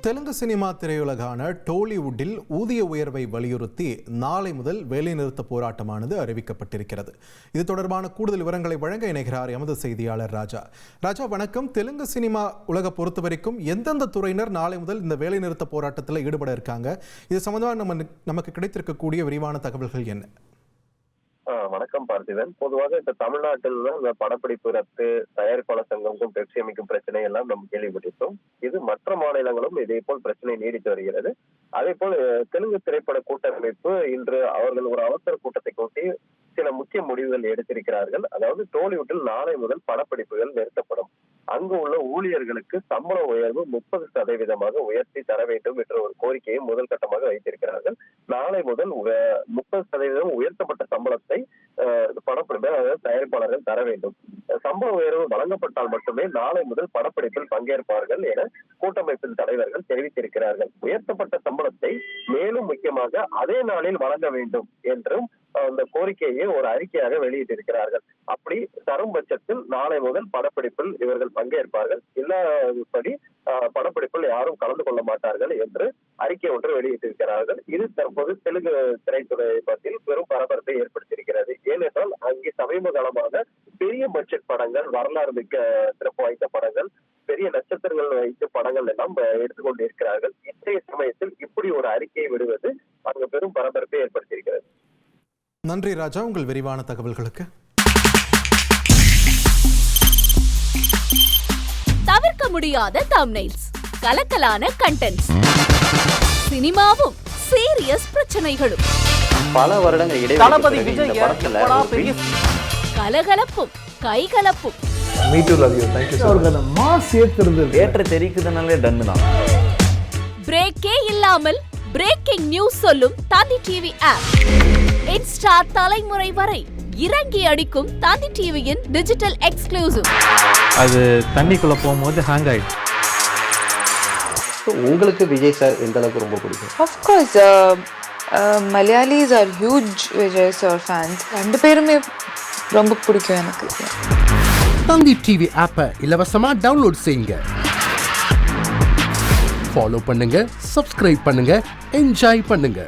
Telugu cinema திரையுலகான டோலிவுட்டில் ஊதிய உயர்வை வலியுறுத்தி நாளை முதல் வேலைநிறுத்த போராட்டமானது அறிவிக்கப்பட்டிருக்கிறது. இது தொடர்பான கூடுதல் விவரங்களை வழங்க இணைகிறார் எமது செய்தியாளர் ராஜா. ராஜா வணக்கம். தெலுங்கு சினிமா உலக பொறுத்த வரைக்கும் எந்தெந்த துறையினர் நாளை முதல் இந்த வேலைநிறுத்த போராட்டத்தில் ஈடுபட இருக்காங்க? இது சம்பந்தமாக நமக்கு கிடைத்திருக்கக்கூடிய விரிவான தகவல்கள் என்ன? வணக்கம் பார்த்திபன். பொதுவாக இந்த தமிழ்நாட்டில் இந்த படப்பிடிப்பு ரத்து, தயாரிப்பாளர் சங்கமுக்கும் பெப்சி அமைக்கும் பிரச்சனை எல்லாம் நம்ம கேள்விப்பட்டிருக்கோம். இது மற்ற மாநிலங்களும் இதே போல் பிரச்சனை நீடித்து வருகிறது. அதே போல் தெலுங்கு திரைப்பட கூட்டமைப்பு இன்று அவர்கள் ஒரு அவசர கூட்டத்தை கூட்டி சில முக்கிய முடிவுகள் எடுத்திருக்கிறார்கள். அதாவது டோலிவுட்டில் நாளை முதல் படப்பிடிப்புகள் நிறுத்தப்படும். அங்கு உள்ள ஊழியர்களுக்கு சம்பள உயர்வு 30% உயர்த்தி தர வேண்டும் என்ற ஒரு கோரிக்கையை முதல் கட்டமாக வைத்திருக்கிறார்கள். நாளை முதல் 30% உயர்த்தப்பட்ட சம்பளத்தை தயாரிப்பாளர்கள் தர வேண்டும். சம்பள உயர்வு வழங்கப்பட்டால் மட்டுமே நாளை முதல் படப்பிடிப்பில் பங்கேற்பார்கள் என கூட்டமைப்பின் தலைவர்கள் தெரிவித்திருக்கிறார்கள். உயர்த்தப்பட்ட சம்பளத்தை மேலும் முக்கியமாக அதே நாளில் வழங்க வேண்டும் என்றும் அந்த கோரிக்கையை ஒரு அறிக்கையாக வெளியிட்டிருக்கிறார்கள். அப்படி தரும் பட்சத்தில் நாளை முதல் படப்பிடிப்பில் இவர்கள் பங்கேற்பார்கள், இல்லாதபடி படப்பிடிப்பில் யாரும் கலந்து கொள்ள மாட்டார்கள் என்று அறிக்கை ஒன்று வெளியிட்டிருக்கிறார்கள். இது தற்போது தெலுங்கு திரைத்துறை பற்றியில் பெரும் பரபரப்பை ஏற்படுத்தியிருக்கிறது. ஏனென்றால் அங்கே சமீப காலமாக பெரிய பட்ஜெட் படங்கள், வரலாறு மிக்க சிறப்பு வாய்ந்த படங்கள், பெரிய நட்சத்திரங்கள் வைத்த படங்கள் எல்லாம் எடுத்துக்கொண்டு இருக்கிறார்கள். இன்றைய சமயத்தில் இப்படி ஒரு அறிக்கையை விடுவது அங்கு பெரும் பரபரப்பை ஏற்படுத்தியிருக்கிறது. நன்றி ராஜா, உங்கள் விரிவான தகவல்களுக்கு. தவிர்க்க முடியாத தம்ப்நெயில்ஸ், கலக்கலான கண்டென்ட்ஸ், சினிமாவும் சீரியஸ் பிரச்சனைகளும், பல வருடங்கள் இடைவெளி கலகலப்பும் கைகலப்பும், ஏற்ற தெரிக்குதுனாலே டன்னு தான். பிரேக்கே இல்லாமல் பிரேக்கிங் நியூஸ் சொல்லும் தந்தி டிவி ஆப். இன்ஸ்டா தலைமுறை வரை இறங்கி அடிக்கும் தந்தி டிவியின் டிஜிட்டல் எக்ஸ்க்ளூசிவ். அது தண்ணிக்குள்ள போகும்போது ஹேங் ஆயிடுச்சு. உங்களுக்கு விஜய் சார் எந்த அளவுக்கு ரொம்ப பிடிக்கும்? Of course, Malayalis are huge Vijay sir fans. ரெண்டு பேருமே ரொம்ப பிடிக்கும் எனக்கு. தந்தி டிவி ஆப்பை இலவசமா டவுன்லோட் செய்யுங்க. ஃபாலோ பண்ணுங்க, சப்ஸ்கிரைப் பண்ணுங்க, என்ஜாய் பண்ணுங்க.